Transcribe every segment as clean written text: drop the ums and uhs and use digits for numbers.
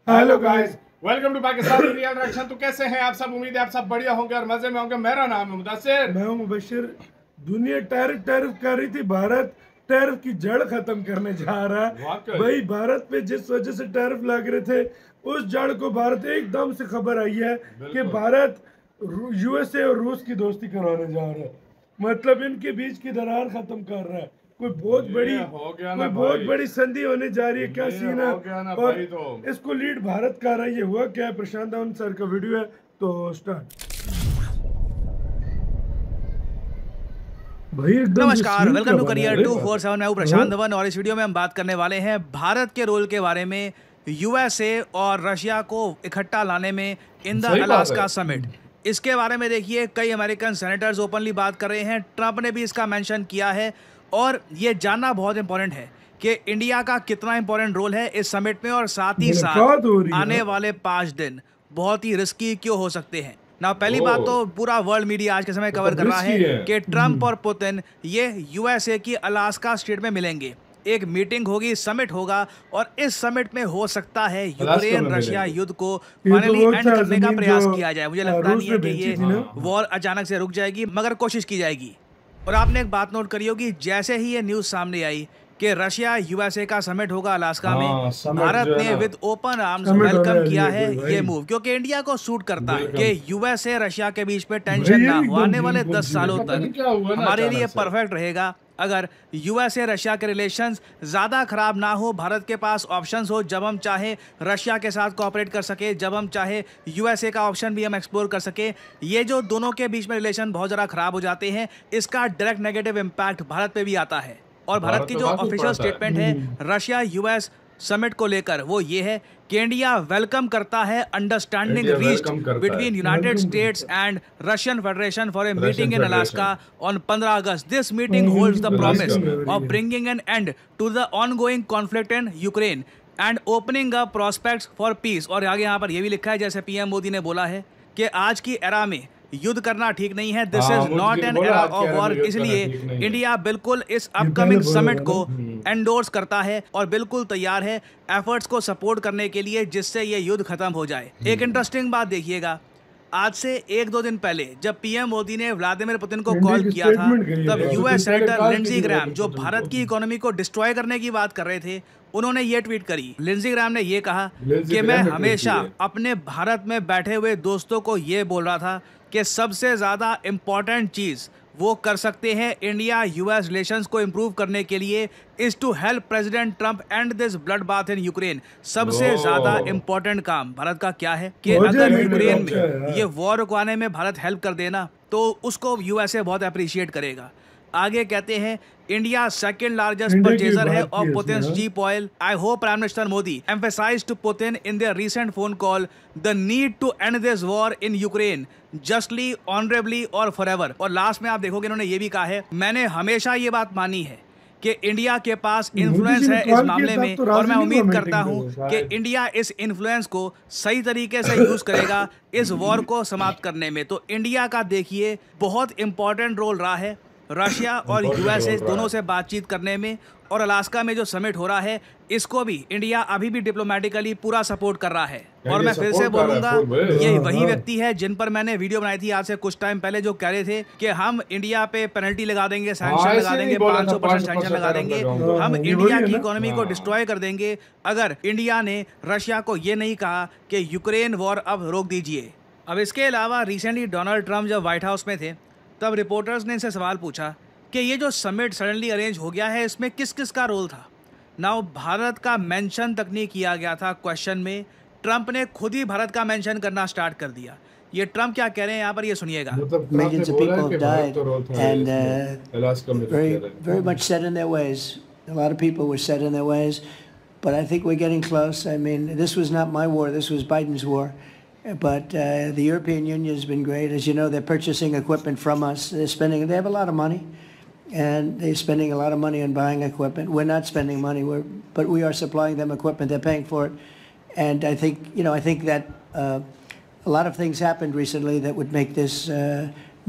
Hello guys, welcome to Pakistan real reaction. तो कैसे हैं आप सब? उम्मीद है आप सब बढ़िया होंगे और मजे में होंगे। मेरा नाम है मुदस्सिर। मैं हूं मुबशिर। दुनिया टैरिफ टैरिफ कर रही थी, भारत टैरिफ की जड़ खत्म करने जा रहा है। वाकई भाई, भारत पे जिस वजह से टैरिफ लग रहे थे, उस जड़ को भारत एकदम से खबर आई है कि बिल्कुल। भारत यूएसए और रूस की दोस्ती कराने जा रहा है। मतलब इनके बीच की दरार खत्म कर रहा है। कोई बहुत बड़ी हो गया कोई ना बहुत भाई, बड़ी संधि होने जा रही है। क्या ये सीन है? हो गया ना और भाई। तो इसको लीड भारत कर रहा है। ये हुआ क्या है? प्रशांत दावन सर का वीडियो है, तो स्टार्ट। भाई एकदम से नमस्कार, सीन वेलकम क्या टू बना करियर है? 247। मैं हूं प्रशांत धवन और इस वीडियो में हम बात करने वाले हैं भारत के रोल के बारे में यूएसए और रशिया को इकट्ठा लाने में इन द सही बात अलास्का है। समिट। इसके बारे में देखिए, कई अमेरिकन सेनेटर्स ओपनली बात कर रहे हैं, ट्रंप ने भी इसका मेंशन किया है। और ये जानना बहुत इंपॉर्टेंट है कि इंडिया का कितना इंपॉर्टेंट रोल है इस समिट में, और साथ ही मुलाकात हो साथ रही है। आने वाले 5 दिन बहुत ही रिस्की क्यों हो सकते हैं। ना पहली बात तो पूरा वर्ल्ड मीडिया आज के समय कवर कर रहा है कि ट्रंप और पुतिन ये यूएसए की अलास्का स्टेट में मिलेंगे। एक मीटिंग होगी, समिट होगा, और इस समिट में हो सकता है यूक्रेन रशिया युद्ध को ये तो फाइनली वो एंड था करने का जमीन प्रयास जो किया जाए। मुझे लगता रूस नहीं है ने कि बेची ये थी ना। वॉर अचानक से रुक जाएगी, मगर कोशिश की जाएगी। और आपने एक बात नोट करी होगी, जैसे ही ये न्यूज़ सामने आई कि रशिया यूएसए का समिट होगा अलास्का में, भारत ने विद ओपन आर्म्स समिट होने वेलकम वाली किया है है कोई भाई। ये मूव, क्योंकि इंडिया को सूट करता है कि यूएसए रशिया के बीच में भाई टेंशन ये ना हो। एकदम आने वाले ड्रीम 10 सालों पता नहीं तक क्या हुआ ना हमारे लिए अचानक से। परफेक्ट रहेगा अगर यूएसए रशिया के रिलेशंस ज़्यादा खराब ना हो। भारत के पास ऑप्शंस हो, जब हम चाहे रशिया के साथ कोऑपरेट कर सके, जब हम चाहे यूएसए का ऑप्शन भी हम एक्सप्लोर कर सके। ये जो दोनों के बीच में रिलेशन बहुत ज़्यादा खराब हो जाते हैं, इसका डायरेक्ट नेगेटिव इम्पैक्ट भारत पे भी आता है। और भारत की जो ऑफिशियल स्टेटमेंट है रशिया यूएस समिट को लेकर, वो ये है कि इंडिया वेलकम करता है understanding reached between United States and Russian Federation for a meeting in Alaska on 15 August. This meeting holds the promise of bringing an end to the ongoing conflict in Ukraine and opening up prospects for peace. और आगे यहाँ पर यह भी लिखा है, जैसे PM Modi ने बोला है कि आज की एरा में युद्ध करना ठीक नहीं है, this is not an era of war. इसलिए इंडिया बिल्कुल इस अपकमिंग समिट को एंडोर्स करता है और बिल्कुल तैयार है एफर्ट्स को सपोर्ट करने के लिए, जिससे ये युद्ध खत्म हो जाए। एक इंटरेस्टिंग बात देखिएगा, आज से 1-2 दिन पहले जब पीएम मोदी ने व्लादिमीर पुतिन को कॉल किया था, तब यूएस सेनेटर लिंडजी ग्रैम, जो भारत की इकोनॉमी को डिस्ट्रॉय करने की बात कर रहे थे, उन्होंने ये ट्वीट करी। लिंडजी ग्रैम ने ये कहा कि मैं हमेशा अपने भारत में बैठे हुए दोस्तों को ये बोल रहा था कि सबसे ज़्यादा इम्पॉर्टेंट चीज़ वो कर सकते हैं इंडिया यूएस रिलेशंस को इम्प्रूव करने के लिए is to help President Trump and this blood bath in Ukraine. सबसे ज़्यादा इम्पॉर्टेंट काम भारत का क्या है कि अगर यूक्रेन में ये वॉर रुकवाने में भारत हेल्प कर देना, तो उसको यूएसए बहुत अप्रिशिएट करेगा। आगे कहते हैं, इंडिया सेकंड लार्जेस्ट परचेजर है of Putin's cheap oil. I hope prime minister Modi emphasized to Putin in their recent phone call the need to end this war in Ukraine justly, honorably और forever। और last में आप देखोगे इन्होंने ये भी कहा है, मैंने हमेशा ये बात मानी है कि इंडिया के पास इन्फ्लुएंस है इस मामले में, और मैं उम्मीद करता हूं कि इंडिया इस इन्फ्लुएंस को सही तरीके से यूज करेगा इस वॉर को समाप्त करने में। तो इंडिया का देखिए बहुत इंपॉर्टेंट रोल रहा है रशिया और यूएसए दोनों से बातचीत करने में, और अलास्का में जो समिट हो रहा है इसको भी इंडिया अभी भी डिप्लोमेटिकली पूरा सपोर्ट कर रहा है। और मैं फिर से बोलूंगा, ये वही व्यक्ति है जिन पर मैंने वीडियो बनाई थी आज से कुछ टाइम पहले, जो कह रहे थे कि हम इंडिया पे पेनल्टी लगा देंगे, सैंक्शन लगा देंगे, 500% सैंक्शन लगा देंगे, हम इंडिया की इकोनॉमी को डिस्ट्रॉय कर देंगे अगर इंडिया ने रशिया को ये नहीं कहा कि यूक्रेन वॉर अब रोक दीजिए। अब इसके अलावा रिसेंटली डोनाल्ड ट्रंप जब व्हाइट हाउस में थे, तब रिपोर्टर्स ने इनसे सवाल पूछा कि ये जो समिट सडनली अरेंज हो गया है, इसमें किस किस का रोल था। नाउ भारत का मेंशन तक नहीं किया गया था क्वेश्चन में, ट्रंप ने खुद ही भारत का मेंशन करना स्टार्ट कर दिया। ये ट्रंप क्या कह रहे हैं यहाँ पर, ये सुनिएगा। Millions of people have died, and very much set in their ways. A lot of people were set in their ways, but I think we're getting close. I mean, this was not my war; this was Biden's war. But the European Union has been great. As you know, they're purchasing equipment from us. They have a lot of money, and they're spending a lot of money on buying equipment. We're not spending money, but we are supplying them equipment. They're paying for it. And I think that a lot of things happened recently that would make this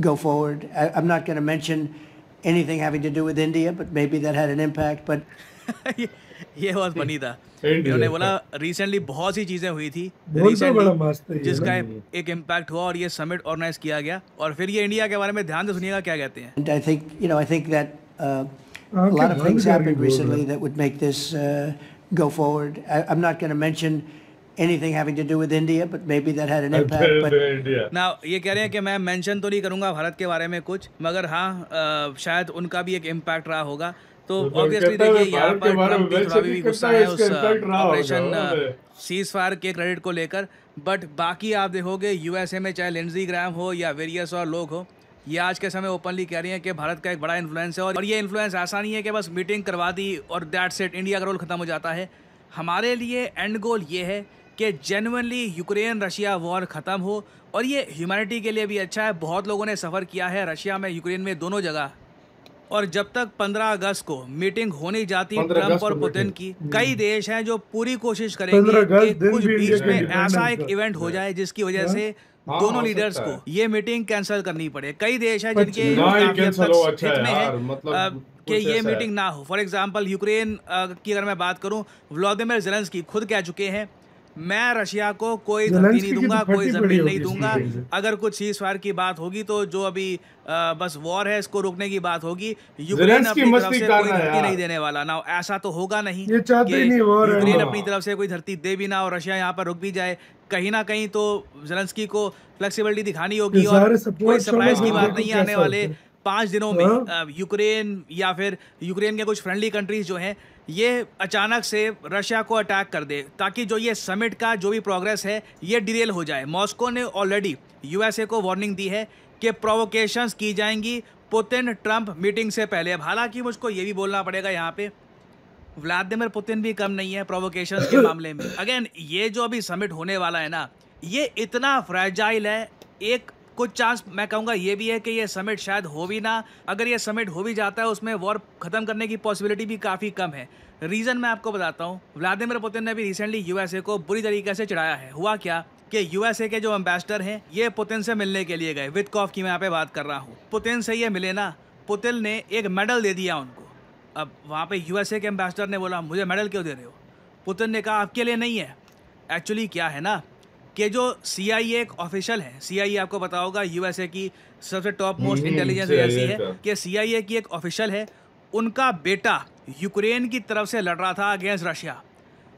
go forward. I'm not going to mention anything having to do with India, but maybe that had an impact. But ये बहुत funny था। India इन्होंने का। बोला recently बहुत सी चीज़ें हुई थी बोल तो recently, बड़ा मस्त है ये जिसका ना। एक इम्पैक्ट हुआ और ये समिट ऑर्गेनाइज किया गया। और फिर ये इंडिया के बारे में ध्यान से सुनिएगा क्या कहते हैं। And I think, I think that a Okay, lot of things very happened good. recently that would make this go forward. I'm not going to mention anything having to do with India, but maybe that had an impact. But India. ना ये कह रहे हैं कि मैं mention तो नहीं करूंगा भारत के बारे में कुछ, मगर हाँ शायद उनका भी एक इम्पैक्ट रहा होगा। तो तो ऑब्वियसली कहता है देखिए यहाँ भारत के पर बारे ट्रम्प में भी थोड़ा वैसे भी भी गुस्सा करता है, है उस इसका impact रहा होगा, ऑपरेशन उन्होंने। सीज फायर के क्रेडिट को लेकर। बट बाकी आप देखोगे यूएसए में चाहे लिंडजी ग्राहम हो या वेरियस और लोग हो, ये आज के समय ओपनली कह रही हैं कि भारत का एक बड़ा इन्फ्लुएंस है। और ये इन्फ्लुएंस ऐसा नहीं है कि बस मीटिंग करवा दी और दैट्स इट, इंडिया का रोल खत्म हो जाता है। हमारे लिए एंड गोल ये है कि जेन्युइनली यूक्रेन रशिया वॉर ख़त्म हो, और ये ह्यूमैनिटी के लिए भी अच्छा है। बहुत लोगों ने सफ़र किया है रशिया में, यूक्रेन में, दोनों जगह। और जब तक 15 अगस्त को मीटिंग होनी जाती 15 ट्रम्प अगस्त और को पुतिन meeting। की, कई देश हैं जो पूरी कोशिश 15 करेंगे अगस्त कि दिन कुछ भी बीच इंडिया में का ऐसा एक independence इवेंट हो जाए जिसकी वजह से हाँ, दोनों हो लीडर्स सकता को ये मीटिंग कैंसिल करनी पड़े। कई देश हैं जिनके अच्छा। ना ही काफी हद cancel तक हो, अच्छा हित में है है यार, मतलब कि कुछ ये ऐसा है। मीटिंग ना हो। फॉर एग्जांपल यूक्रेन की अगर मैं बात करूं, व्लादिमीर ज़ेलेंस्की खुद कह चुके हैं मैं रशिया को कोई धमकी ज़ेलेंस्की नहीं की तो दूंगा, कोई फटी जमीन पड़ी नहीं होगी इस दूंगा। meeting से। अगर कुछ सीज फायर की बात होगी तो जो अभी बस वॉर है इसको रोकने की बात होगी, यूक्रेन ज़ेलेंस्की अपनी तरफ मस्ती से कर कोई रहा है धरती यार। नहीं देने वाला ना। ऐसा तो होगा नहीं ये चाहते कि ही नहीं war है। यूक्रेन हाँ। अपनी तरफ से कोई धरती दे भी ना और रशिया यहाँ पर रुक भी जाए। कहीं ना कहीं तो ज़ेलेंस्की को फ्लेक्सिबिलिटी दिखानी होगी। ये और सारे support कोई सरप्राइज show की में बात देखो नहीं है आने कैसा वाले होता है। 5 दिनों में हाँ। यूक्रेन या फिर यूक्रेन के कुछ फ्रेंडली कंट्रीज जो हैं ये अचानक से रशिया को अटैक कर दे, ताकि जो ये समिट का जो भी प्रोग्रेस है ये डिरेल हो जाए। मॉस्को ने ऑलरेडी यूएसए को वार्निंग दी है कि प्रोवोकेशंस की जाएंगी पुतिन ट्रम्प मीटिंग से पहले। अब हालांकि मुझको ये भी बोलना पड़ेगा यहाँ पे, व्लादिमीर पुतिन भी कम नहीं है प्रोवोकेशंस के मामले में। अगेन ये जो अभी समिट होने वाला है ना, ये इतना फ्रेजाइल है। एक कुछ चांस मैं कहूँगा ये भी है कि ये समिट शायद हो भी ना। अगर ये समिट हो भी जाता है उसमें वॉर ख़त्म करने की पॉसिबिलिटी भी काफ़ी कम है। रीज़न मैं आपको बताता हूँ। व्लादिमीर पुतिन ने भी रिसेंटली यूएसए को बुरी तरीके से चिढ़ाया है। हुआ क्या कि यूएसए के जो एम्बेसडर हैं ये पुतिन से मिलने के लिए गए। विटकॉफ की मैं यहाँ पे बात कर रहा हूँ। पुतिन से ये मिले ना, पुतिन ने एक मेडल दे दिया उनको। अब वहाँ पे यूएसए के एम्बेसडर ने बोला मुझे मेडल क्यों दे रहे हो? पुतिन ने कहा आपके लिए नहीं है। एक्चुअली क्या है ना कि जो CIA एक ऑफिशियल है, CIA आपको पता होगा यूएसए की सबसे टॉप मोस्ट इंटेलिजेंस एजेंसी है, कि CIA की एक ऑफिशियल है, उनका बेटा यूक्रेन की तरफ से लड़ रहा था अगेंस्ट रशिया।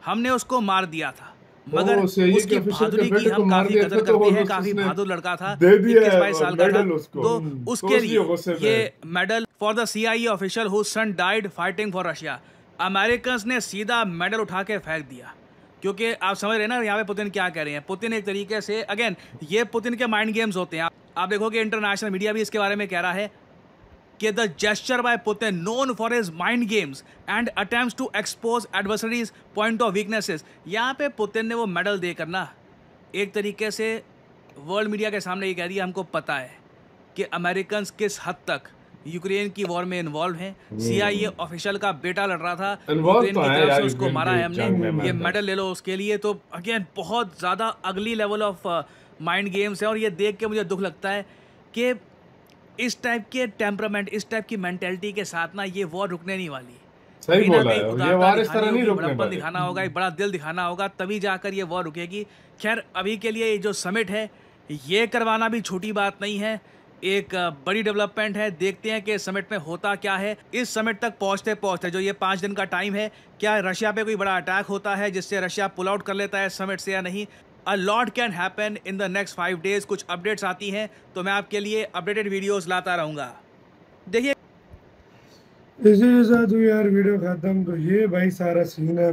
हमने उसको मार दिया था, मगर CIA उसकी के official बहादुरी के की बेटे को हम मार काफ़ी दिया कदर था, तो करते हैं। वो काफ़ी उसने बहादुर लड़का था, दे दिया 21-22 साल का था। medal उसको। तो उसके उसी लिए गुस्से में। ये medal for the CIA official who son died fighting for Russia. Americans ने सीधा मेडल उठा के फेंक दिया, क्योंकि आप समझ रहे हैं ना यहाँ पे पुतिन क्या कह रहे हैं। पुतिन एक तरीके से अगेन ये पुतिन के माइंड गेम्स होते हैं। आप देखोगे इंटरनेशनल मीडिया भी इसके बारे में कह रहा है कि the gesture by Putin known for his mind games and attempts to expose adversaries point of weaknesses. यहाँ पे पुतिन ने वो मेडल देकर ना एक तरीके से वर्ल्ड मीडिया के सामने ये कह दिया हमको पता है कि अमेरिकन्स किस हद तक यूक्रेन की वॉर में इन्वॉल्व हैं। CIA ऑफिशियल का बेटा लड़ रहा था यूक्रेन तो की है तरफ यार से, उसको यूक्रेन मारा की है जंग में हमने, ये मैंने। मेडल ले लो उसके लिए। तो अगेन बहुत ज़्यादा अगली लेवल ऑफ माइंड गेम्स है। और ये देख के मुझे दुख लगता है कि इस टाइप के टेम्परामेंट, इस टाइप की मेंटेलिटी के साथ ना ये वॉर रुकने नहीं वाली। सही कहीं ना बोला कहीं है, ये उदारता वार इस दिखानी तरह नहीं होगी, रुकने बड़प्पन वाली। दिखाना होगा, एक बड़ा दिल दिखाना होगा, तभी जाकर ये वॉर रुकेगी। खैर अभी के लिए ये जो समिट है ये करवाना भी छोटी बात नहीं है, एक बड़ी डेवलपमेंट है। देखते हैं कि समिट में होता क्या है। इस समिट तक पहुंचते पहुंचते जो ये 5 दिन का टाइम है, क्या रशिया पे कोई बड़ा अटैक होता है जिससे रशिया पुल आउट कर लेता है समिट से या नहीं? A lot can happen in the next 5 days. कुछ अपडेट्स आती हैं तो मैं आपके लिए अपडेटेड वीडियोस लाता रहूँगा। देखिए इसी के साथ हुई यार वीडियो खत्म। तो ये भाई सारा सीन है,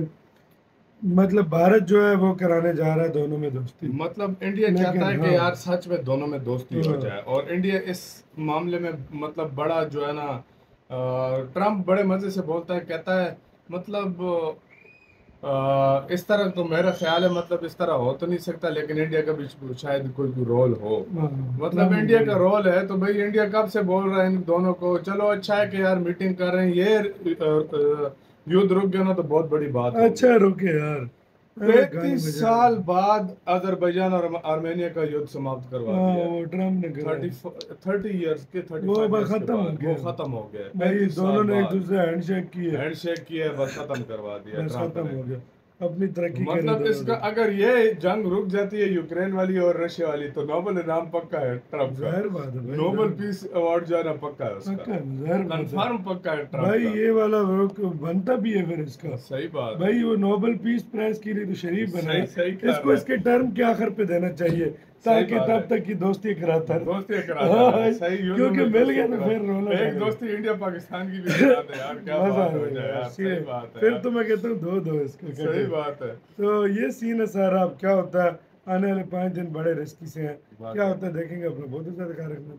मतलब भारत जो है वो कराने जा रहा है दोनों में दोस्ती। मतलब इंडिया लेकिन चाहता है कि हाँ। यार सच में दोनों में दोस्ती हो हाँ। जाए। और इंडिया इस मामले में मतलब बड़ा जो है ना, ट्रम्प बड़े मजे से बोलता है, कहता है मतलब इस तरह तो मेरा ख्याल है, मतलब इस तरह हो तो नहीं सकता, लेकिन इंडिया का भी शायद कोई रोल हो। हाँ। मतलब इंडिया का रोल है तो भाई इंडिया कब से बोल रहा है इन दोनों को, चलो अच्छा है कि यार मीटिंग कर रहे हैं, ये युद्ध रुक गया ना तो बहुत बड़ी बात है। अच्छा रुके यार, 35 साल बाद अजरबैजान और आर्मेनिया का युद्ध समाप्त करवा दिया। वो ट्रम्प ने करा। 30 इयर्स के 35 वो years के खत्म हो बाद गया। वो खत्म हो गया। भाई 35 दोनों साल ने एक बाद दूसरे हैंडशेक किए, हैंडशेक किया, बस खत्म करवा दिया बस ट्रम्प खत्म ने। हो गया, अपनी तरक्की कर मतलब रहे इसका थे। अगर ये जंग रुक जाती है यूक्रेन वाली और रशिया वाली तो नोबेल इनाम पक्का है ट्रम्प का। जाहिर बात है भाई, नोबेल जाहिर पीस अवार्ड जो है ना पक्का है उसका, पक्का जाहिर बात है कंफर्म पक्का है ट्रम्प भाई। का। ये वाला वो बनता भी है फिर इसका। सही बात है। भाई वो नोबेल पीस प्राइज के लिए तो शरीफ बना है। सही कहा इसको भाई। इसके टर्म के आखिर पे देना चाहिए ताकि बात तब है। तक की दोस्ती कराता रहे। दोस्ती कराता है, सही युद्ध क्योंकि में मिल दोस्ती गया तो करा। फिर रोना एक लगेगा। दोस्ती इंडिया पाकिस्तान की भी करा दे यार, क्या मजा बात हो आएगा जाए यार, यार, सही बात है फिर यार। तो मैं कहता हूँ दो इसका सही बात है। तो ये सीन है सारा। अब क्या होता है आने वाले 5 दिन बड़े रिस्की से हैं, क्या वाकई। होता है देखेंगे। अपना बहुत ज्यादा ख्याल रखना।